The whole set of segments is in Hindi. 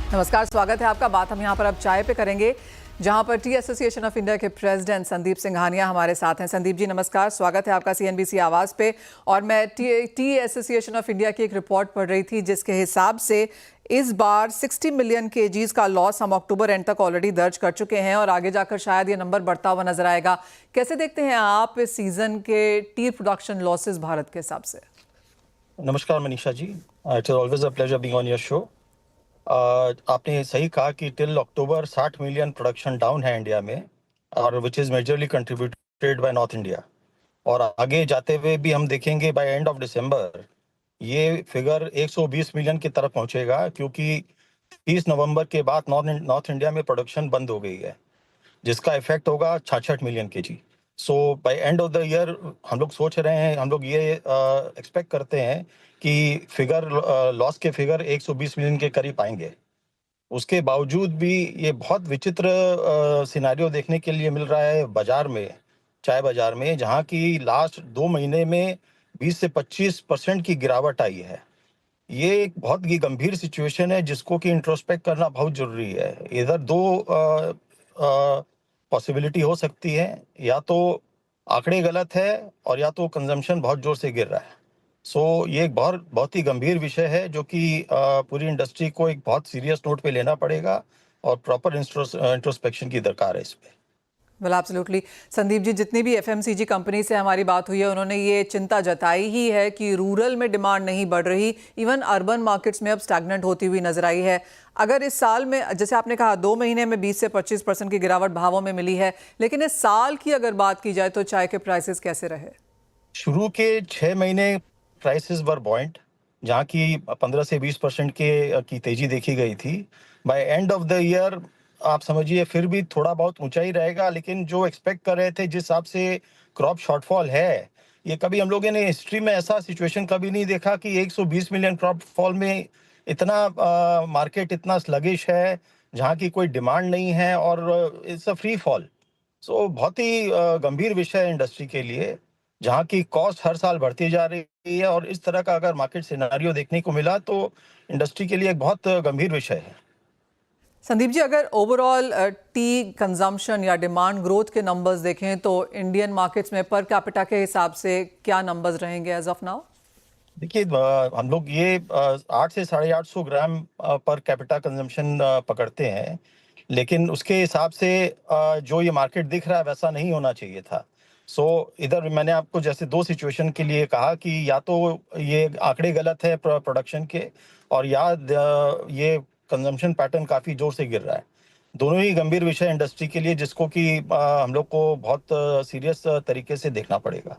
नमस्कार, स्वागत है आपका। बात हम यहाँ पर अब चाय पे करेंगे, जहाँ पर टी एसोसिएशन ऑफ इंडिया के प्रेसिडेंट संदीप सिंघानिया हमारे साथ हैं। संदीप जी नमस्कार, स्वागत है आपका सीएनबीसी आवाज़ पे। और मैं टी एसोसिएशन ऑफ इंडिया की एक रिपोर्ट पढ़ रही थी जिसके हिसाब से इस बार 60 मिलियन केजीज का लॉस हम अक्टूबर एंड तक ऑलरेडी दर्ज कर चुके हैं और आगे जाकर शायद ये नंबर बढ़ता हुआ नजर आएगा। कैसे देखते हैं आप इस सीजन के टी प्रोडक्शन लॉसेज भारत के हिसाब से? नमस्कार Manisha ji, it is always a pleasure being on your show. आपने सही कहा कि till October 60 million production down है इंडिया में, और which is majorly contributed by north India. और आगे जाते हुए भी हम देखेंगे बाय एंड ऑफ दिसंबर ये फिगर 120 मिलियन की तरफ पहुंचेगा, क्योंकि 30 नवंबर के बाद नॉर्थ इंडिया में प्रोडक्शन बंद हो गई है, जिसका इफेक्ट होगा 66 million KG. So by end of the year हम लोग सोच रहे हैं, हम लोग ये एक्सपेक्ट करते हैं कि फिगर लॉस के फिगर 120 मिलियन के करीब आएंगे। उसके बावजूद भी ये बहुत विचित्र सिनेरियो देखने के लिए मिल रहा है बाजार में, चाय बाजार में, जहाँ की लास्ट 2 महीने में 20 से 25% की गिरावट आई है। ये एक बहुत ही गंभीर सिचुएशन है जिसको कि इंट्रोस्पेक्ट करना बहुत जरूरी है। इधर दो पॉसिबिलिटी हो सकती है, या तो आंकड़े गलत है और या तो कंजम्पशन बहुत जोर से गिर रहा है। सो ये एक बहुत ही गंभीर विषय है जो कि पूरी इंडस्ट्री को एक बहुत सीरियस नोट पे लेना पड़ेगा और प्रॉपर इंट्रोस्पेक्शन की दरकार है इस पे। Well absolutely. संदीप जी, जितनी भी एफएमसीजी कंपनी से हमारी बात हुई है उन्होंने ये चिंता जताई ही है कि रूरल में डिमांड नहीं बढ़ रही, इवन अर्बन मार्केट्स में अब स्टैग्नेंट होती हुई नजर आई है। अगर इस साल में, जैसे आपने कहा, 2 महीने में 20 से 25% की गिरावट भावों में मिली है, लेकिन इस साल की अगर बात की जाए तो चाय के प्राइसेस कैसे रहे? शुरू के 6 महीने प्राइसेस वर बॉइंट, जहाँ की 15 से 20% की तेजी देखी गई थी। By end of the year आप समझिए फिर भी थोड़ा बहुत ऊंचाई रहेगा, लेकिन जो एक्सपेक्ट कर रहे थे जिस हिसाब से क्रॉप शॉर्टफॉल है, ये कभी हम लोगों ने हिस्ट्री में ऐसा सिचुएशन कभी नहीं देखा कि 120 मिलियन क्रॉप फॉल में इतना मार्केट इतना स्लगिश है, जहाँ की कोई डिमांड नहीं है और इट्स अ फ्री फॉल। सो बहुत ही गंभीर विषय है इंडस्ट्री के लिए, जहाँ की कॉस्ट हर साल बढ़ती जा रही है, और इस तरह का अगर मार्केट सिनेरियो देखने को मिला तो इंडस्ट्री के लिए एक बहुत गंभीर विषय है। संदीप जी, अगर ओवरऑल टी कंजम्पशन या डिमांड ग्रोथ के नंबर्स देखें तो इंडियन मार्केट्स में पर कैपिटा के हिसाब से क्या नंबर्स रहेंगे एज ऑफ नाउ? देखिए, हम लोग ये 8 से 850 ग्राम पर कैपिटा कंजम्पशन पकड़ते हैं, लेकिन उसके हिसाब से जो ये मार्केट दिख रहा है वैसा नहीं होना चाहिए था। सो इधर मैंने आपको जैसे दो सिचुएशन के लिए कहा कि या तो ये आंकड़े गलत है प्रोडक्शन के, और या ये कंजम्पशन पैटर्न काफ़ी जोर से गिर रहा है। दोनों ही गंभीर विषय इंडस्ट्री के लिए, जिसको कि हम लोग को बहुत सीरियस तरीके से देखना पड़ेगा।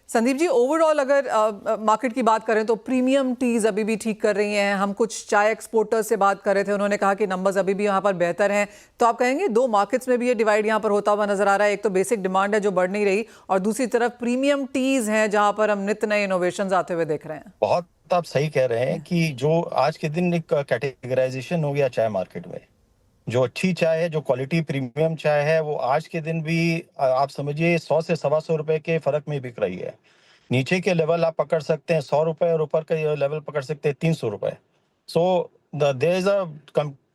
संदीप जी, ओवरऑल अगर मार्केट की बात करें तो प्रीमियम टीज अभी भी ठीक कर रही हैं। हम कुछ चाय एक्सपोर्टर्स से बात कर रहे थे, उन्होंने कहा कि नंबर्स अभी भी यहाँ पर बेहतर हैं। तो आप कहेंगे दो मार्केट्स में भी ये डिवाइड यहाँ पर होता हुआ नजर आ रहा है। एक तो बेसिक डिमांड है जो बढ़ नहीं रही, और दूसरी तरफ प्रीमियम टीज हैं जहाँ पर हम नित्य नए इनोवेशन आते हुए देख रहे हैं। बहुत आप सही कह रहे हैं कि जो आज के दिन एक कैटेगराइजेशन हो गया चाय मार्केट में, जो अच्छी चाय है, जो क्वालिटी प्रीमियम चाय है, वो आज के दिन भी आप समझिए 100 से 125 रुपए के फर्क में बिक रही है। नीचे के लेवल आप पकड़ सकते हैं 100 रुपए, और ऊपर के लेवल पकड़ सकते हैं 300 रुपए। So there is a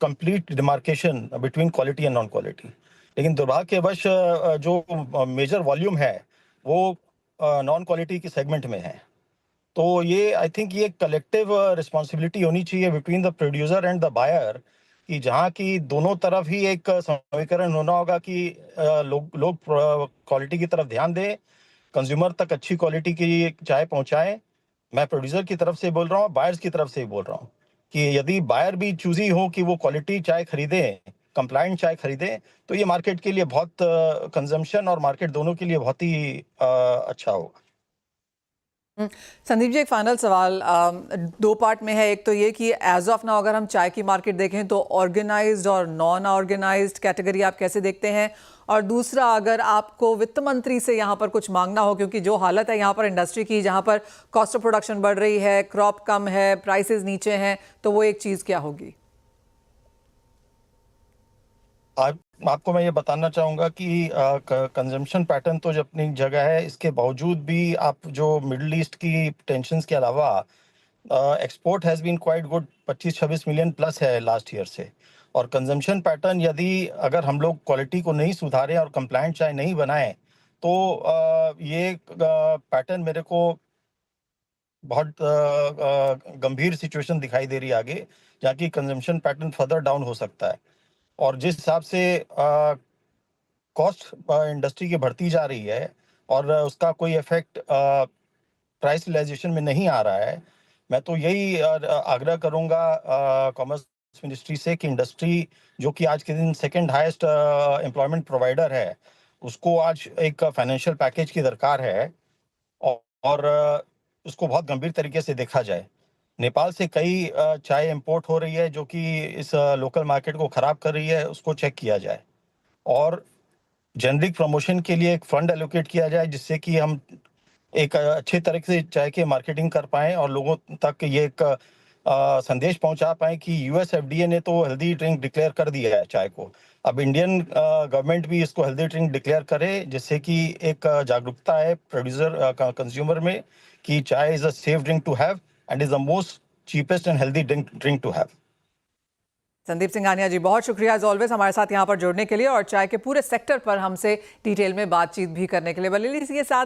complete demarcation between quality and non quality. लेकिन दुर्भाग्यवश जो मेजर वॉल्यूम है वो नॉन क्वालिटी की सेगमेंट में है। तो ये आई थिंक ये कलेक्टिव रिस्पॉन्सिबिलिटी होनी चाहिए between the producer and the buyer, कि जहाँ की दोनों तरफ ही एक समीकरण होना होगा कि लोग क्वालिटी की तरफ ध्यान दें, कंज्यूमर तक अच्छी क्वालिटी की चाय पहुंचाएं। मैं प्रोड्यूसर की तरफ से बोल रहा हूँ, बायर्स की तरफ से बोल रहा हूँ, कि यदि बायर भी चूजी हो कि वो क्वालिटी चाय खरीदें, कंप्लाइंट चाय खरीदें, तो ये मार्केट के लिए बहुत कंजम्पशन और मार्केट दोनों के लिए बहुत ही अच्छा होगा। संदीप जी, एक फाइनल सवाल दो पार्ट में है। एक तो ये कि एज ऑफ नाउ अगर हम चाय की मार्केट देखें तो ऑर्गेनाइज्ड और नॉन ऑर्गेनाइज्ड कैटेगरी आप कैसे देखते हैं? और दूसरा, अगर आपको वित्त मंत्री से यहाँ पर कुछ मांगना हो, क्योंकि जो हालत है यहाँ पर इंडस्ट्री की, जहाँ पर कॉस्ट ऑफ प्रोडक्शन बढ़ रही है, क्रॉप कम है, प्राइसेस नीचे हैं, तो वो एक चीज़ क्या होगी? आज आपको मैं ये बताना चाहूँगा कि कंजम्पशन पैटर्न तो जो अपनी जगह है, इसके बावजूद भी आप जो मिडल ईस्ट की टेंशन्स के अलावा export has been quite good, 25-26 million plus है लास्ट ईयर से। और कंजम्पशन पैटर्न यदि अगर हम लोग क्वालिटी को नहीं सुधारें और कंप्लायंट चाय नहीं बनाएं, तो ये पैटर्न मेरे को बहुत गंभीर सिचुएशन दिखाई दे रही है आगे, जहाँ की कंजम्पशन पैटर्न फर्दर डाउन हो सकता है। और जिस हिसाब से कॉस्ट इंडस्ट्री की बढ़ती जा रही है और उसका कोई इफेक्ट प्राइस रियलाइजेशन में नहीं आ रहा है, मैं तो यही आग्रह करूंगा कॉमर्स मिनिस्ट्री से कि इंडस्ट्री जो कि आज के दिन सेकंड हाईएस्ट एम्प्लॉयमेंट प्रोवाइडर है, उसको आज एक फाइनेंशियल पैकेज की दरकार है और उसको बहुत गंभीर तरीके से देखा जाए। नेपाल से कई चाय इंपोर्ट हो रही है जो कि इस लोकल मार्केट को खराब कर रही है, उसको चेक किया जाए और जेनरिक प्रमोशन के लिए एक फंड एलोकेट किया जाए, जिससे कि हम एक अच्छे तरीके से चाय की मार्केटिंग कर पाएँ और लोगों तक ये एक संदेश पहुंचा पाएँ कि यूएस एफडीए ने तो हेल्दी ड्रिंक डिक्लेयर कर दिया है चाय को। अब इंडियन गवर्नमेंट भी इसको हेल्दी ड्रिंक डिक्लेयर करे, जिससे कि एक जागरूकता है प्रोड्यूसर कंज्यूमर में कि chai is a safe drink to have and is the most cheapest and healthy drink to have. Sandeep Singhania ji, बहुत शुक्रिया एज ऑलवेज हमारे साथ यहाँ पर जुड़ने के लिए और चाय के पूरे सेक्टर पर हमसे डिटेल में बातचीत भी करने के लिए। बल्कि इसी के साथ